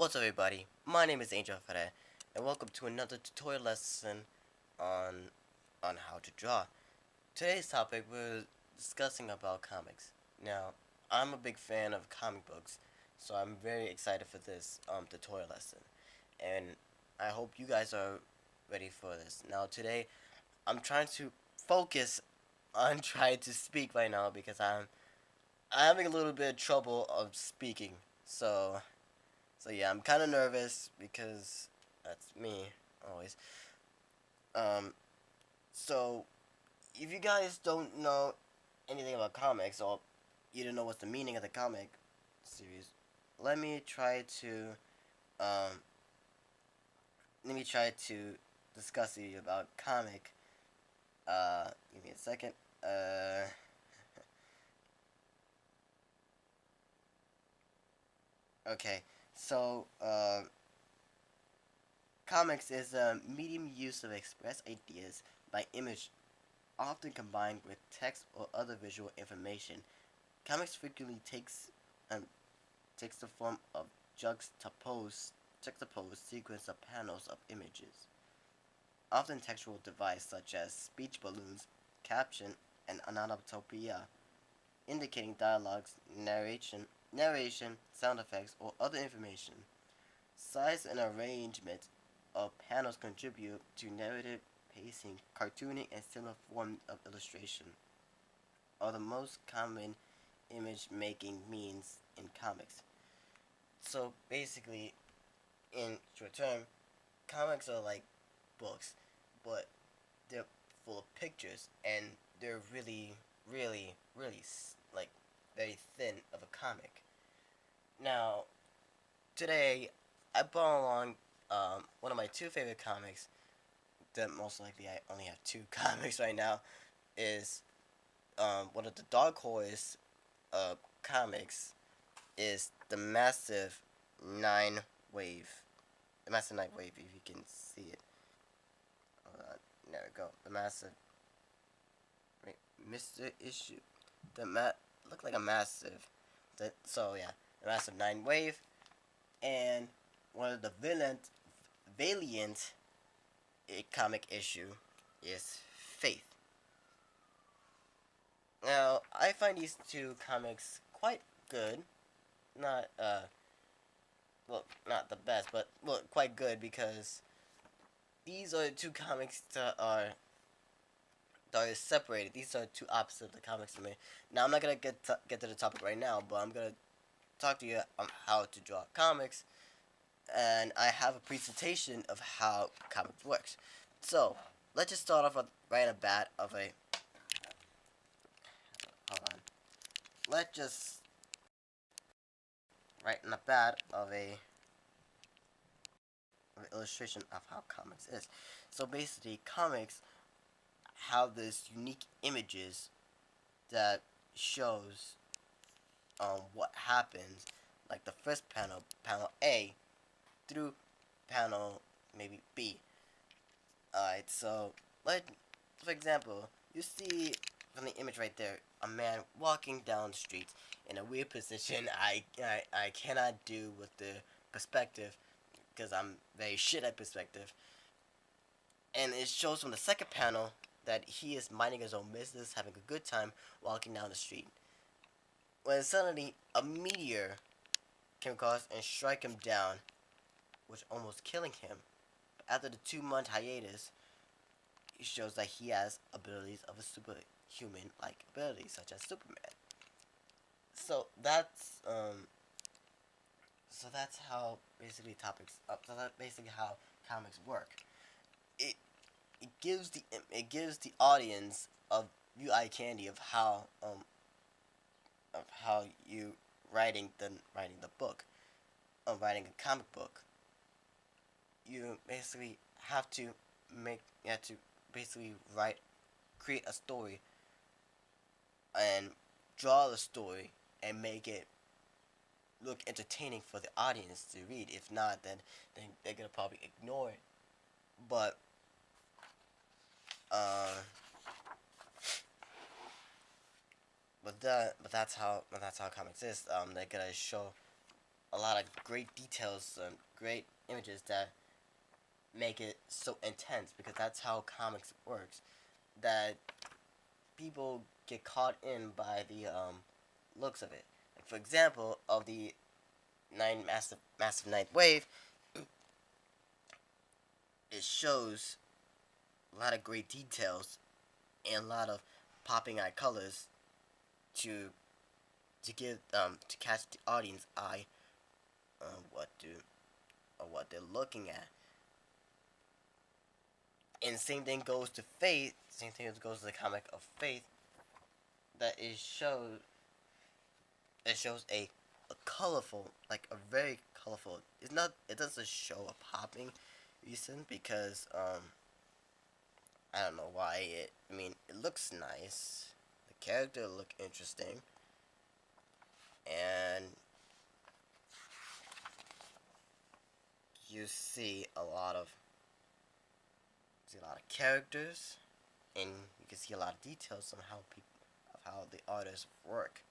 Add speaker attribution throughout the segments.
Speaker 1: What's up everybody, my name is Angel Ferrer, and welcome to another tutorial lesson on how to draw. Today's topic we're discussing about comics. Now, I'm a big fan of comic books, so I'm very excited for this tutorial lesson. And I hope you guys are ready for this. Now today, I'm trying to focus on trying to speak right now because I'm having a little bit of trouble of speaking. So yeah, I'm kind of nervous because that's me always. Um, so if you guys don't know anything about comics or you don't know what's the meaning of the comic series, let me try to um, discuss to you about comic. Give me a second. Uh, okay. So comics is a medium used to express ideas by image, often combined with text or other visual information. Comics frequently takes the form of juxtaposed sequence of panels of images, often textual device such as speech balloons, caption, and onomatopoeia, indicating dialogues, narration, sound effects, or other information. Size and arrangement of panels contribute to narrative pacing, cartooning, and similar forms of illustration are the most common image making means in comics. So basically, in short term, comics are like books, but they're full of pictures and they're really like very thin of a comic. Now, today I brought along one of my two favorite comics. That most likely I only have two comics right now. Is one of the Dark Horse comics is the Massive Nine Wave. The Massive Nine Wave, if you can see it. Hold on, there we go. The Massive, wait, Mr. Issue. Look like a massive. So yeah, the Massive Nine Wave, and one of the Valiant comic issue is Faith. Now I find these two comics quite good. Not well, not the best, but well, quite good because these are two comics that are separated. These are two opposites of the comics to me. Now I'm not gonna get to the topic right now, but I'm gonna talk to you on how to draw comics, and I have a presentation of how comics works. So let's just start off with right at the bat of a. Hold on. Let's just right in the bat of a illustration of how comics is. So basically, comics have this unique images that shows what happens, like the first panel, panel A, through panel maybe B. Alright, so like for example, you see from the image right there a man walking down the street in a weird position. I cannot do with the perspective because I'm very shit at perspective. And it shows from the second panel that he is minding his own business, having a good time walking down the street. When suddenly a meteor came across and strike him down, which almost killing him. After the 2 month hiatus, it shows that he has abilities of a superhuman like abilities such as Superman. So that's how basically so that's basically how comics work. It it gives the audience of you eye candy of how you writing the book, of writing a comic book. You basically have to you have to basically create a story and draw the story and make it look entertaining for the audience to read. If not, then they're gonna probably ignore it. But uh, but that's how comics is. They're gonna show a lot of great details and great images that make it so intense, because that's how comics works. That people get caught in by the looks of it. Like, for example, of the massive ninth wave, it shows a lot of great details and a lot of popping eye colors to give to catch the audience eye on what they're looking at. And same thing goes to Faith. Same thing goes to the comic of Faith. That it shows a colorful, like a very colorful. It's not. It doesn't show a popping reason, because I don't know why it. I mean, it looks nice. The character look interesting, and you see a lot of characters, and you can see a lot of details on how the artists work.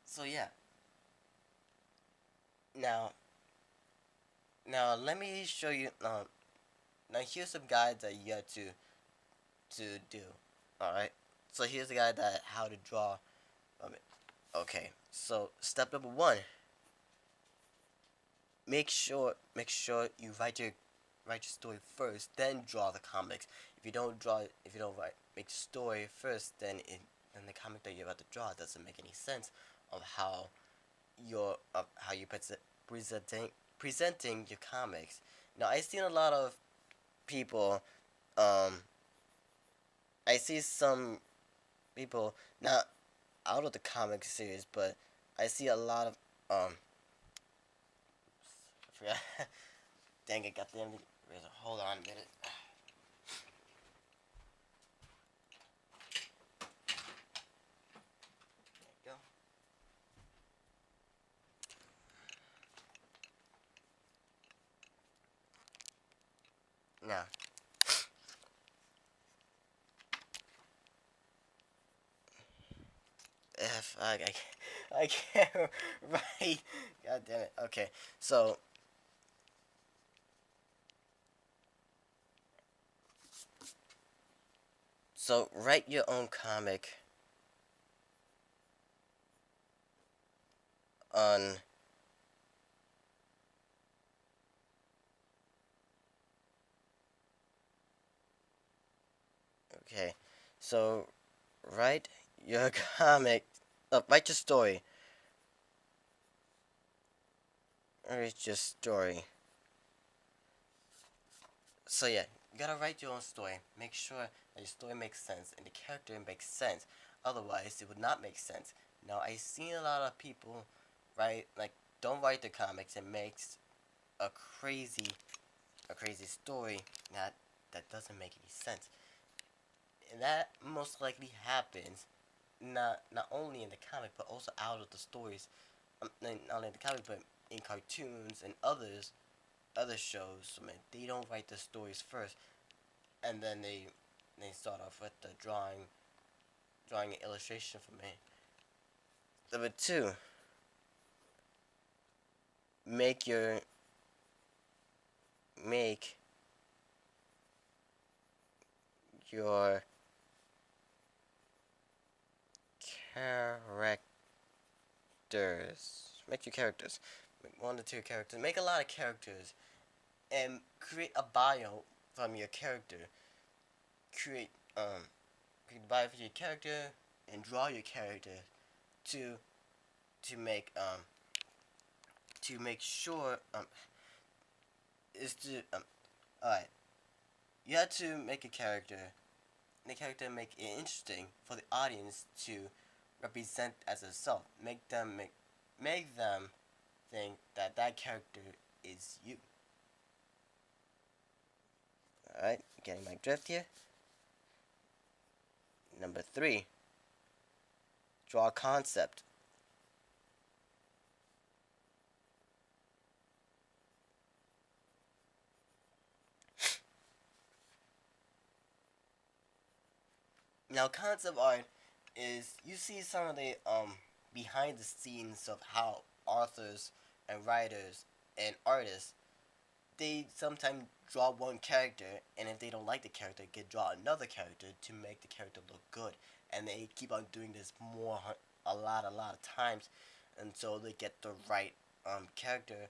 Speaker 1: So yeah. Now, let me show you. Now here's some guides that you have to do. All right. So here's the guide that how to draw. Okay. So step number one. Make sure you write your story first, then draw the comics. If you don't make the story first, then the comic that you're about to draw doesn't make any sense of how you presenting your comics. Now I've seen a lot of people. I see some people not out of the comic series, but I see a lot of I forgot. Dang it, got the eraser. Hold on a minute. There you go. Now, if I can't write. God damn it. Okay, so write your own comic on okay. So write your comic. Write your story. Write your story. So yeah, you gotta write your own story. Make sure that your story makes sense and the character makes sense. Otherwise, it would not make sense. Now, I've seen a lot of people write don't write the comics and makes a crazy story that doesn't make any sense. And that most likely happens not only in the comic but also out of the stories. Not only in the comic but in cartoons and other shows. I mean, they don't write the stories first, and then they start off with the drawing an illustration for me. Number two, make your characters. Make your characters. Make 1 to 2 characters. Make a lot of characters, and create a bio from your character. Create create a bio for your character and draw your character to to make sure is to alright. You have to make a character. The character make it interesting for the audience to represent as itself. Make them think that character is you. Alright, getting my drift here. Number 3, draw a concept. Now, concept art is, you see some of the behind the scenes of how authors and writers and artists, they sometimes draw one character, and if they don't like the character, they draw another character to make the character look good, and they keep on doing this a lot of times until they get the right character.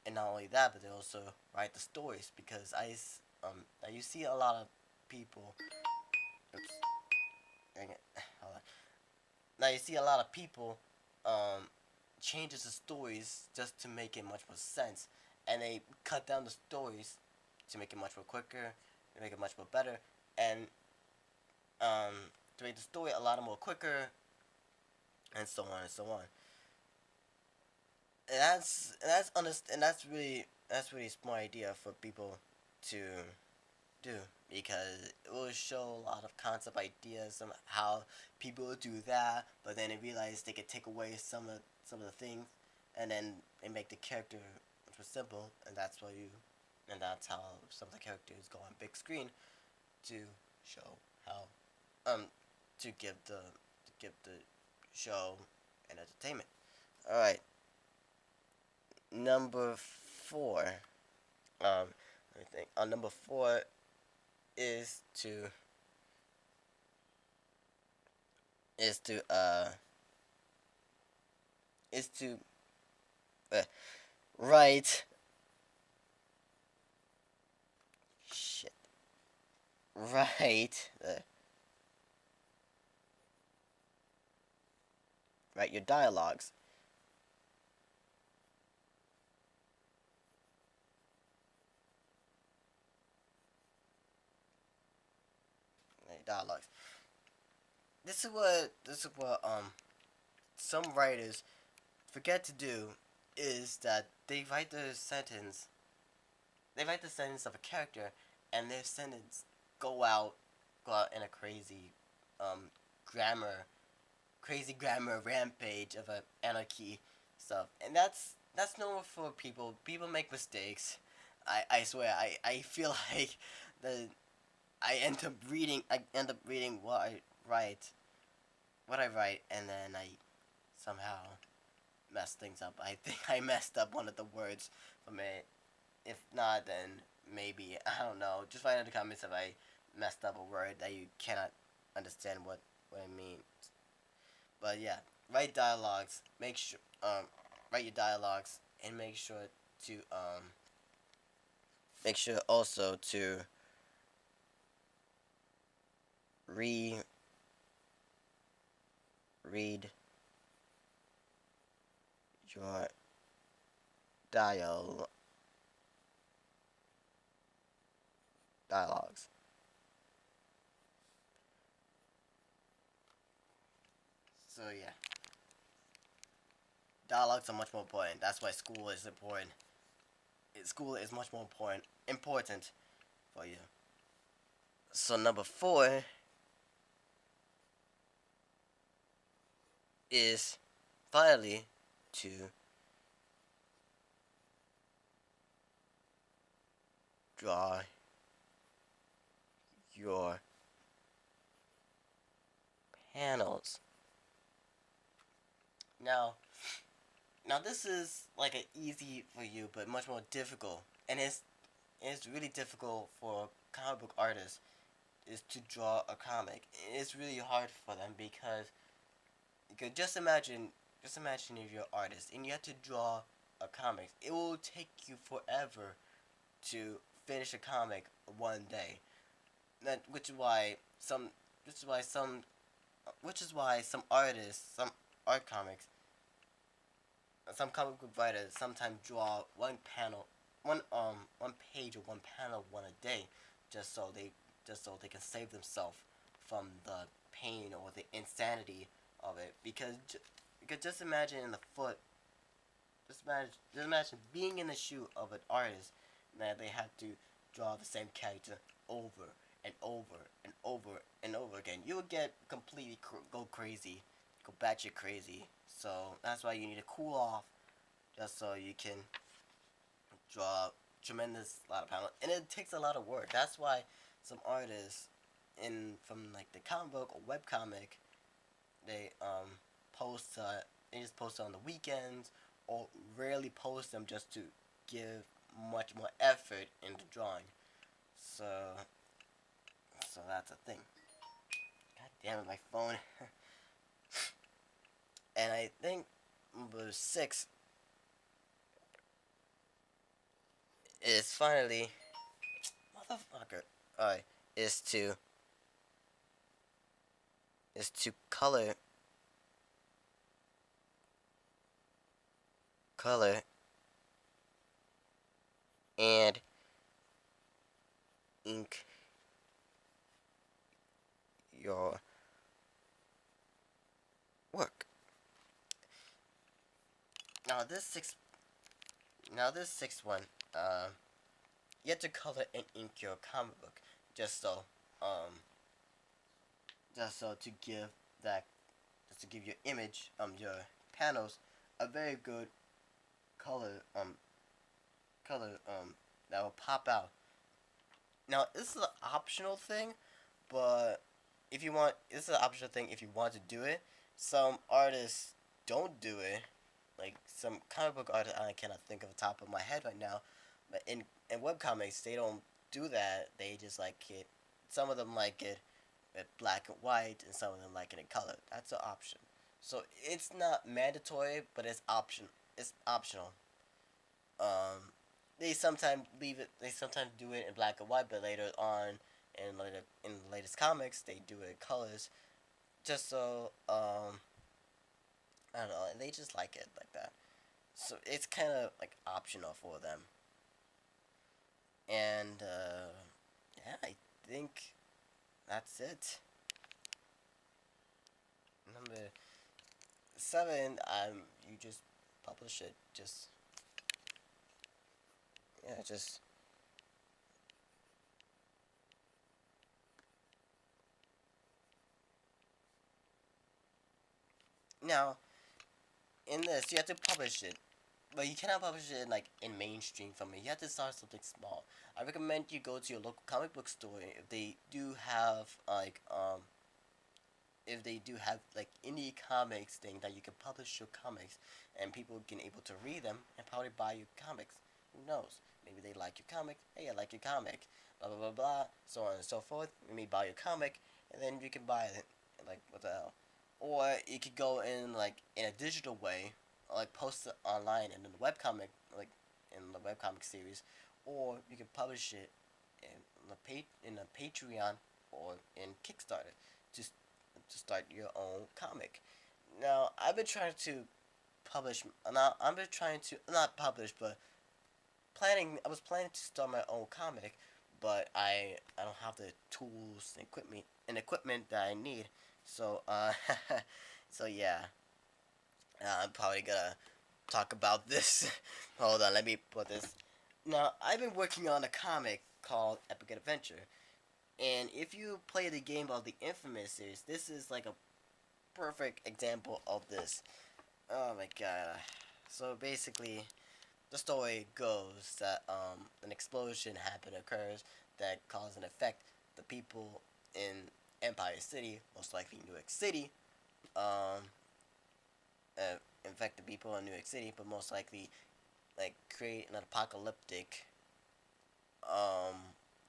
Speaker 1: And not only that, but they also write the stories, because now you see a lot of people. Oops, dang it, hold on. Now you see a lot of people um, changes the stories just to make it much more sense, and they cut down the stories to make it much more quicker, to make it much more better, and um, to make the story a lot more quicker, and so on and so on. And that's really a smart idea for people to do, because it will show a lot of concept ideas on how people do that, but then they realize they could take away some of the things, and then they make the character much more simple, and that's how some of the characters go on big screen to show how um to give the show an entertainment. All right, number four. Let me think. Number four is to is to uh is to uh, write shit write write your dialogues. Write dialogues. This is what some writers forget to do, is that they write the sentence of a character, and their sentence go out go out in a um grammar crazy grammar rampage of a anarchy stuff, and that's normal for people. People make mistakes. I swear, I feel like the I end up reading write what I write, and then I somehow mess things up. I think I messed up one of the words from it. If not, then maybe I don't know. Just write in the comments if I messed up a word that you cannot understand what it means. But yeah, write dialogues. Write your dialogues, and to make sure also to re read your dial dialogues. So yeah, dialogues are much more important. That's why school is important. School is much more important for you. So number four is finally to draw your panels. Now, now this is like an easy for you, but much more difficult, and it's really difficult for comic book artists is to draw a comic. It's really hard for them, because you could just imagine if you're an artist and you have to draw a comic. It will take you forever to finish a comic one day. That which is why some which is why some which is why some artists, some art comics, some comic book writers sometimes draw one page or one panel one a day, just so they can save themselves from the pain or the insanity of it. Because just imagine in the foot just imagine being in the shoe of an artist that they have to draw the same character over and over and over and over again. You would get completely go crazy, go batshit crazy. So that's why you need to cool off, just so you can draw tremendous lot of panels, and it takes a lot of work. That's why some artists in from like the comic book or web comic, they they just post on the weekends or rarely post them just to give much more effort into drawing. So so that's a thing. God damn it, my phone. And I think number 6 is finally motherfucker. Alright, is to color and ink your work. Now this sixth one, you have to color and ink your comic book just so to give that just to give your image your panels a very good color that will pop out. Now this is an optional thing, but this is an optional thing if you want to do it. Some artists don't do it. Like some comic book artists I cannot think of the top of my head right now. But in webcomics they don't do that. They just like it. Some of them like it with black and white, and some of them like it in color. That's an option. So it's not mandatory, but it's option. It's optional. Um, they sometimes leave it. They sometimes do it in black and white, but later on, in the latest comics, they do it in colors, just so I don't know. They just like it like that. So it's kind of like optional for them. And yeah, I think that's it. Number 7, you just publish it. Just yeah, just now in this you have to publish it, but you cannot publish it in mainstream from it. You have to start something small. I recommend you go to your local comic book store if they do have indie comics thing that you can publish your comics and people can able to read them and probably buy your comics. Who knows? Maybe they like your comic. Hey, I like your comic. Blah blah blah blah. So on and so forth. You may buy your comic and then you can buy it. Like what the hell? Or you could go in a digital way, like post it online in the webcomic like in the webcomic series, or you can publish it in a Patreon or in Kickstarter to start your own comic. Now I've been trying to publish. Now I've been trying to not publish, but planning. I was planning to start my own comic, but I don't have the tools and equipment that I need. So so yeah, I'm probably gonna talk about this. Hold on, let me put this. Now I've been working on a comic called Epic Adventure, and if you play the game of the Infamous series, this is like a perfect example of this. Oh my god. So basically, the story goes that an explosion occurs that causes and affect the people in Empire City, most likely New York City. Um, infect the people in New York City, but most likely create an apocalyptic um,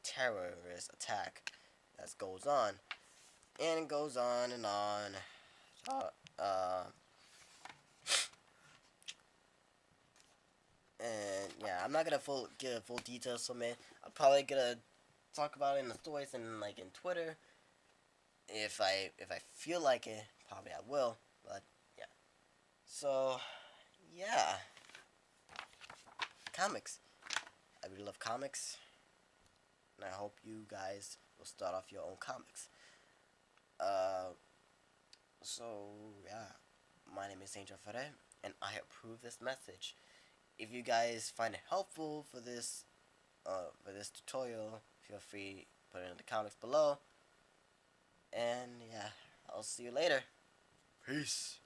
Speaker 1: terrorist attack that goes on, and it goes on and on. Uh, uh, and yeah, I'm not gonna give full details from it. I'm probably gonna talk about it in the stories and in Twitter. If I feel like it, probably I will. But yeah. So yeah, comics. I really love comics, and I hope you guys will start off your own comics. Uh, so yeah, my name is Angel Ferrer, and I approve this message. If you guys find it helpful for this tutorial, feel free to put it in the comments below. And yeah, I'll see you later. Peace.